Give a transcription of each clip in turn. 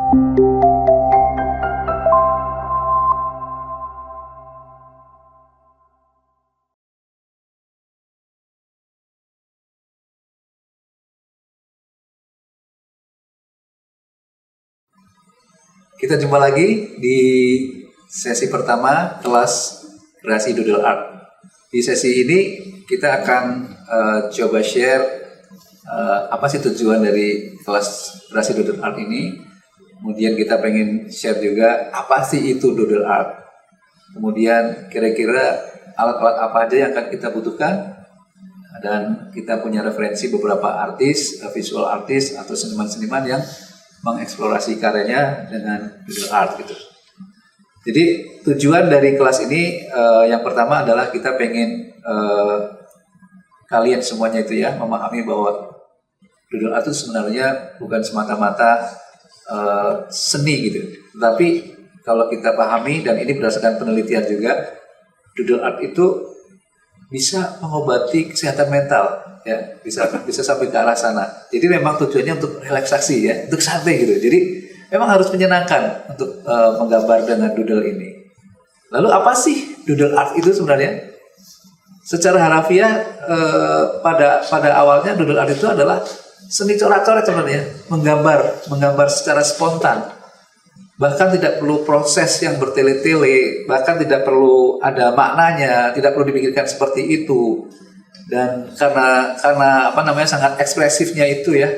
Kita jumpa lagi di sesi pertama kelas kreasi doodle art. Di sesi ini kita akan coba share apa sih tujuan dari kelas kreasi doodle art ini. Kemudian kita pengen share juga apa sih itu doodle art. Kemudian kira-kira alat-alat apa aja yang akan kita butuhkan. Dan kita punya referensi beberapa artis, visual artis atau seniman-seniman yang mengeksplorasi karyanya dengan doodle art gitu. Jadi tujuan dari kelas ini yang pertama adalah kita pengen kalian semuanya itu ya memahami bahwa doodle art itu sebenarnya bukan semata-mata seni gitu. Tetapi kalau kita pahami, dan ini berdasarkan penelitian juga, doodle art itu bisa mengobati kesehatan mental, ya bisa sampai ke arah sana. Jadi memang tujuannya untuk relaksasi ya, untuk santai gitu. Jadi memang harus menyenangkan untuk menggambar dengan doodle ini. Lalu apa sih doodle art itu sebenarnya? Secara harafiah pada awalnya doodle art itu adalah seni coret-coret sebenarnya, menggambar secara spontan. Bahkan tidak perlu proses yang bertele-tele, bahkan tidak perlu ada maknanya, tidak perlu dipikirkan seperti itu. Dan karena sangat ekspresifnya itu ya,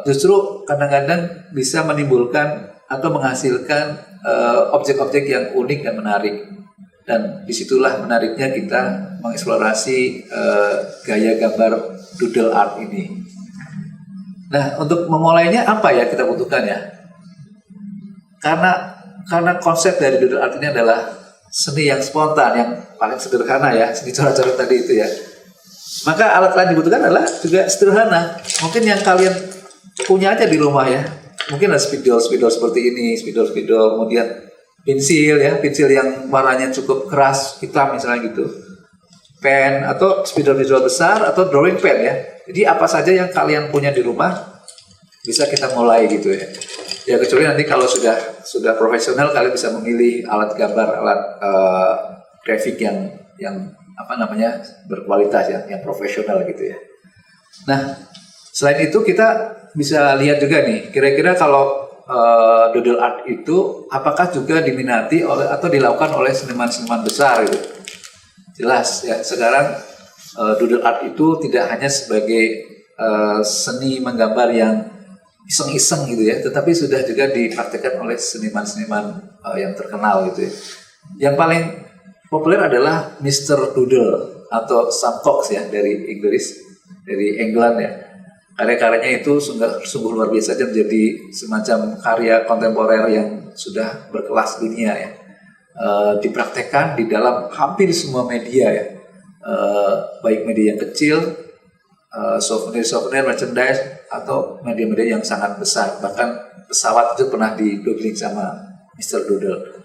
justru kadang-kadang bisa menimbulkan atau menghasilkan objek-objek yang unik dan menarik. Dan disitulah menariknya kita mengeksplorasi gaya gambar doodle art ini. Nah, untuk memulainya apa ya kita butuhkan ya? Karena konsep dari doodle art ini adalah seni yang spontan, yang paling sederhana ya, seni coret-coret tadi itu ya. Maka alat yang dibutuhkan adalah juga sederhana. Mungkin yang kalian punya aja di rumah ya. Mungkin ada spidol seperti ini, spidol, kemudian pensil yang warnanya cukup keras, hitam misalnya gitu. Pen atau spidol besar atau drawing pen ya. Jadi apa saja yang kalian punya di rumah bisa kita mulai gitu ya. Ya kecuali nanti kalau sudah profesional, kalian bisa memilih alat gambar, alat grafik yang berkualitas ya, yang profesional gitu ya. Nah, selain itu kita bisa lihat juga nih, kira-kira kalau doodle art itu apakah juga diminati oleh atau dilakukan oleh seniman-seniman besar gitu. Jelas ya, sekarang doodle art itu tidak hanya sebagai seni menggambar yang iseng-iseng gitu ya, tetapi sudah juga dipraktikkan oleh seniman-seniman yang terkenal gitu ya. Yang paling populer adalah Mr. Doodle atau Sam Cox ya, dari Inggris, dari England ya. Karya-karyanya itu sungguh luar biasa dan menjadi semacam karya kontemporer yang sudah berkelas dunia ya. Dipraktekkan di dalam hampir semua media ya, baik media yang kecil, souvenir, merchandise, atau media-media yang sangat besar. Bahkan pesawat itu pernah di-doodling sama Mr. Doodle.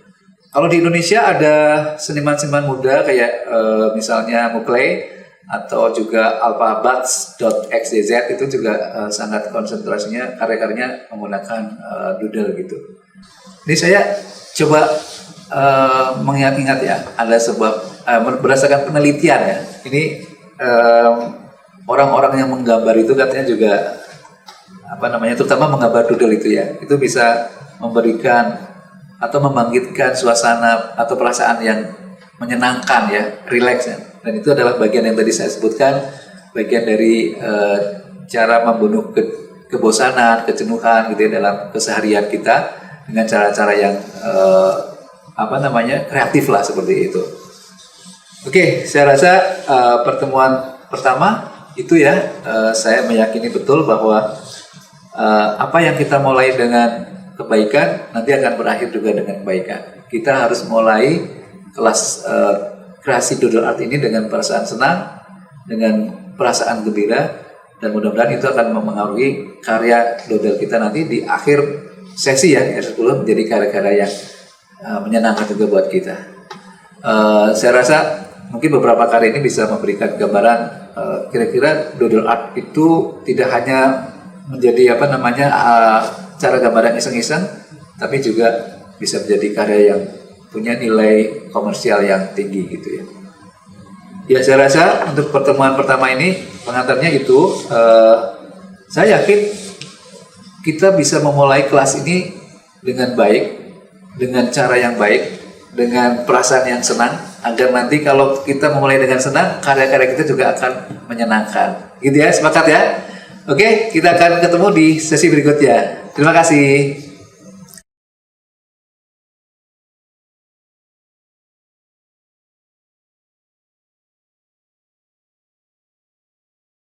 Kalau di Indonesia ada seniman-seniman muda kayak misalnya Mukley atau juga alphabats.xyz, itu juga sangat konsentrasinya karya-karyanya menggunakan doodle gitu. Ini saya coba mengingat-ingat ya, ada sebuah berdasarkan penelitian ya. Ini orang-orang yang menggambar itu katanya juga terutama menggambar doodle itu ya, itu bisa memberikan atau membangkitkan suasana atau perasaan yang menyenangkan ya, relax ya. Dan itu adalah bagian yang tadi saya sebutkan, bagian dari cara membunuh kebosanan, kejenuhan gitu ya dalam keseharian kita dengan cara-cara yang kreatif lah seperti itu. Oke, saya rasa pertemuan pertama itu ya, saya meyakini betul bahwa apa yang kita mulai dengan kebaikan nanti akan berakhir juga dengan kebaikan. Kita harus mulai kelas kreasi doodle art ini dengan perasaan senang, dengan perasaan gembira, dan mudah-mudahan itu akan mempengaruhi karya doodle kita nanti di akhir sesi ya, R10 menjadi karya-karya yang menyenangkan juga buat kita. Saya rasa mungkin beberapa karya ini bisa memberikan gambaran kira-kira doodle art itu tidak hanya menjadi cara gambar yang iseng-iseng, tapi juga bisa menjadi karya yang punya nilai komersial yang tinggi gitu ya. Ya, saya rasa untuk pertemuan pertama ini pengantarnya itu saya yakin kita bisa memulai kelas ini dengan baik, dengan cara yang baik, dengan perasaan yang senang, agar nanti kalau kita memulai dengan senang, karya-karya kita juga akan menyenangkan. Gitu ya, sepakat ya? Oke, kita akan ketemu di sesi berikutnya. Terima kasih.